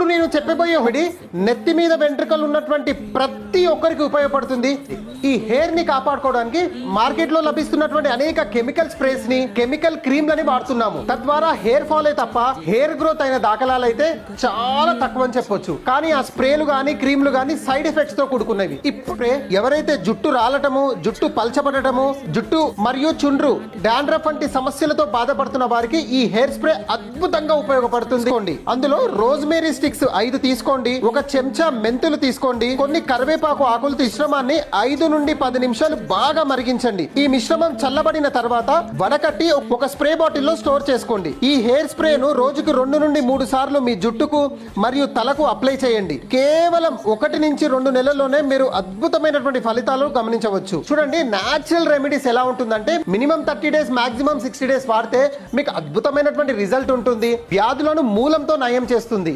ఇప్పుడు నేను చెప్పబోయే ఒకటి నెత్తి మీద వెంట్రుకలు ఉన్నటువంటి ప్రతి ఒక్కరికి ఉపయోగపడుతుంది. ఈ హెయిర్ ని కాపాడుకోవడానికి మార్కెట్ లో లభిస్తున్నటువంటి అనేక కెమికల్ స్ప్రేస్ ని, కెమికల్ క్రీమ్లని వాడుతున్నాము. తద్వారా హెయిర్ ఫాల్ తప్ప హెయిర్ గ్రోత్ అయిన దాఖలాలు అయితే చాలా తక్కువ అని చెప్పొచ్చు. కానీ ఆ స్ప్రేలు గానీ క్రీమ్లు గానీ సైడ్ ఎఫెక్ట్స్ తో కూడుకున్నవి. ఈ స్ప్రే ఎవరైతే జుట్టు రాలటము, జుట్టు పల్చబడటము, జుట్టు మరియు చుండ్రు, డాండ్రఫ్ వంటి సమస్యలతో బాధపడుతున్న వారికి ఈ హెయిర్ స్ప్రే అద్భుతంగా ఉపయోగపడుతుంది. అందులో రోజ్మేరీ స్టిక్స్ 5 తీసుకోండి, ఒక చెంచా మెంతులు తీసుకోండి, కొన్ని కరివేపాకు ఆకులు మిశ్రమాన్ని 5 నుండి 10 నిమిషాలు బాగా మరిగించండి. ఈ మిశ్రమం చల్లబడిన తర్వాత వడకట్టి ఒక స్ప్రే బాటిల్ లో స్టోర్ చేసుకోండి. ఈ హెయిర్ స్ప్రే ను రోజుకు 2 నుండి 3 సార్లు మీ జుట్టుకు మరియు తలకు అప్లై చేయండి. కేవలం 1 నుంచి 2 నెలల్లోనే మీరు అద్భుతమైనటువంటి ఫలితాలు గమనించవచ్చు. చూడండి, న్యాచురల్ రెమెడీస్ ఎలా ఉంటుందంటే మినిమం 30 డేస్, మాక్సిమం 60 డేస్ వాడితే మీకు అద్భుతమైనటువంటి రిజల్ట్ ఉంటుంది. వ్యాధులను మూలంతో నయం చేస్తుంది.